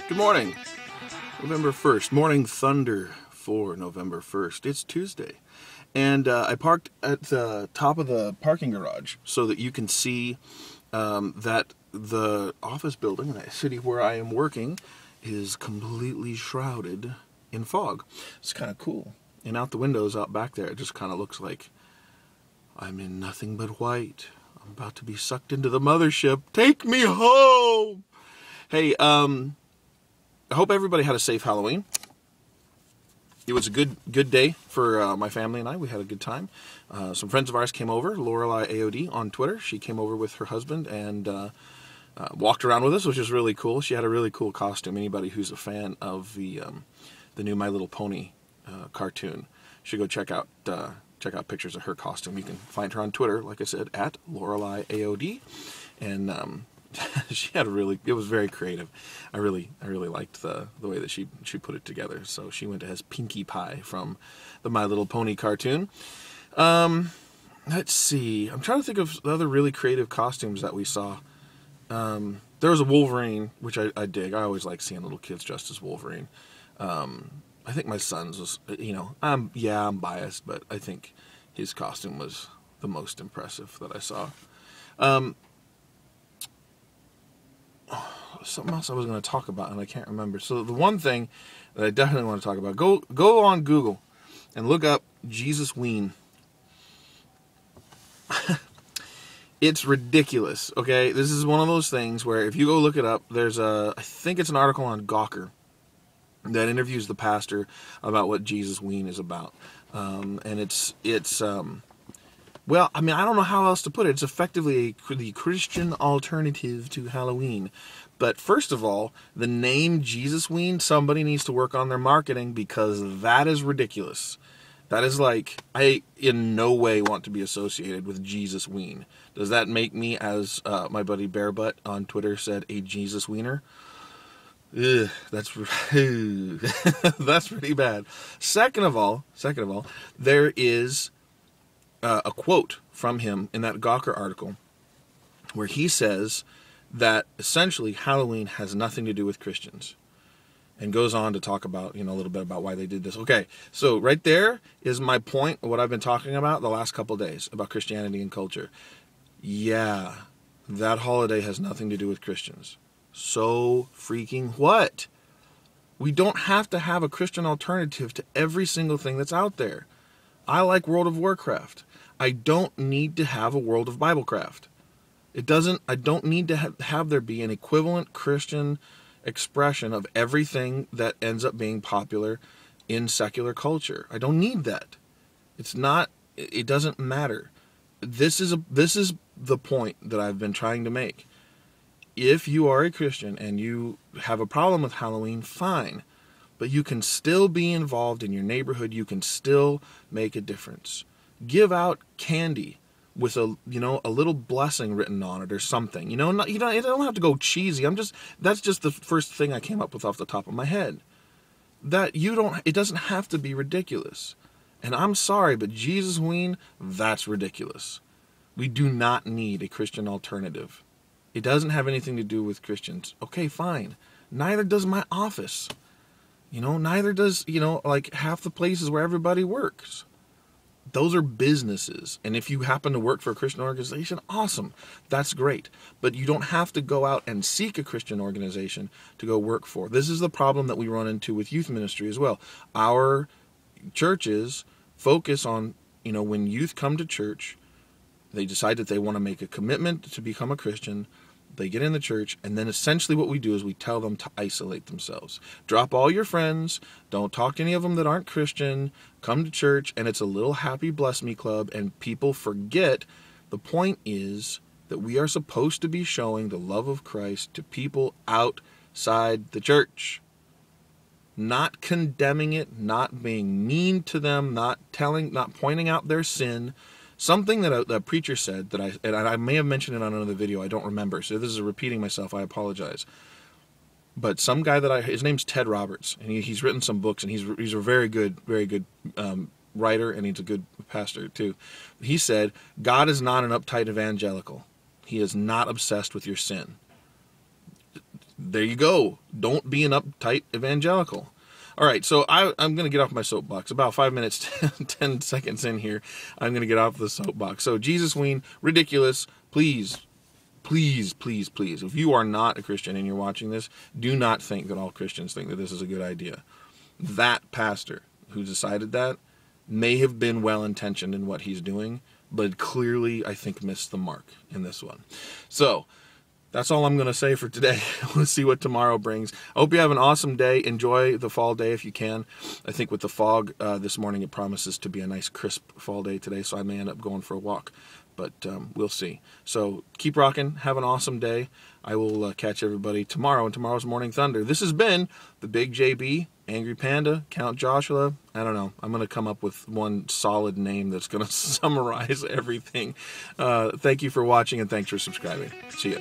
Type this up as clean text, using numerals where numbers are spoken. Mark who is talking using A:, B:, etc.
A: Good morning. November 1st. Morning thunder for November 1st. It's Tuesday. And I parked at the top of the parking garage so that you can see that the office building in the city where I am working is completely shrouded in fog. It's kind of cool. And out the windows out back there, it just kind of looks like I'm in nothing but white. I'm about to be sucked into the mothership. Take me home! Hey, I hope everybody had a safe Halloween. It was a good day for my family and I. We had a good time. Some friends of ours came over, Lorelei AOD on Twitter. She came over with her husband and walked around with us, which was really cool. She had a really cool costume. Anybody who's a fan of the new My Little Pony cartoon should go check out pictures of her costume. You can find her on Twitter, like I said, at Lorelei AOD, and she had it was very creative. I really liked the way that she put it together. So she went as Pinkie Pie from the My Little Pony cartoon. Let's see. I'm trying to think of the other really creative costumes that we saw. There was a Wolverine, which I dig. I always like seeing little kids dressed as Wolverine. I think my son's was, I'm biased, but I think his costume was the most impressive that I saw. Something else I was going to talk about and I can't remember. So the one thing that I definitely want to talk about, go on Google and look up Jesusween. It's ridiculous, okay? This is one of those things where if you go look it up, I think it's an article on Gawker that interviews the pastor about what Jesusween is about. And it's well, I mean, I don't know how else to put it. It's effectively the Christian alternative to Halloween. But first of all, the name Jesusween, somebody needs to work on their marketing because that is ridiculous. That is like, I in no way want to be associated with Jesusween. Does that make me, as my buddy Bearbutt on Twitter said, a Jesus wiener? Ugh, that's pretty bad. Second of all, there is a quote from him in that Gawker article where he says that essentially Halloween has nothing to do with Christians, and goes on to talk about, a little bit about why they did this. Okay, so right there is my point of what I've been talking about the last couple days about Christianity and culture. Yeah, that holiday has nothing to do with Christians. So freaking what? We don't have to have a Christian alternative to every single thing that's out there. I like World of Warcraft. I don't need to have a World of Biblecraft. I don't need to have there be an equivalent Christian expression of everything that ends up being popular in secular culture. I don't need that. It doesn't matter. This is the point that I've been trying to make. If you are a Christian and you have a problem with Halloween, fine. But you can still be involved in your neighborhood. You can still make a difference. Give out candy with a little blessing written on it or something. You don't have to go cheesy. That's just the first thing I came up with off the top of my head. It doesn't have to be ridiculous. And I'm sorry, but Jesusween, that's ridiculous. We do not need a Christian alternative. It doesn't have anything to do with Christians. Okay, fine. Neither does my office. Neither does, like half the places where everybody works. Those are businesses. And if you happen to work for a Christian organization, awesome. That's great. But you don't have to go out and seek a Christian organization to go work for. This is the problem that we run into with youth ministry as well. Our churches focus on, when youth come to church, they decide that they want to make a commitment to become a Christian. They get in the church, and then essentially what we do is we tell them to isolate themselves. Drop all your friends. Don't talk to any of them that aren't Christian. Come to church, and it's a little happy bless me club, and people forget the point is that we are supposed to be showing the love of Christ to people outside the church. Not condemning it, not being mean to them, not pointing out their sin. Something that a preacher said and I may have mentioned it on another video, I don't remember, so this is repeating myself, I apologize. But some guy his name's Ted Roberts, and he's written some books, and he's a very good writer, and he's a good pastor too. He said, God is not an uptight evangelical. He is not obsessed with your sin. There you go. Don't be an uptight evangelical. All right, so I'm going to get off my soapbox. About 5 minutes, 10 seconds in here, I'm going to get off the soapbox. So Jesus Ween, ridiculous. Please, please, please, please, if you are not a Christian and you're watching this, do not think that all Christians think that this is a good idea. That pastor who decided that may have been well-intentioned in what he's doing, but clearly, I think, missed the mark in this one. So that's all I'm going to say for today. We'll see what tomorrow brings. I hope you have an awesome day. Enjoy the fall day if you can. I think with the fog this morning, it promises to be a nice crisp fall day today, so I may end up going for a walk. But we'll see. So keep rocking. Have an awesome day. I will catch everybody tomorrow in tomorrow's Morning Thunder. This has been the Big JB, Angry Panda, Count Joshua. I don't know. I'm going to come up with one solid name that's going to summarize everything. Thank you for watching, and thanks for subscribing. See ya.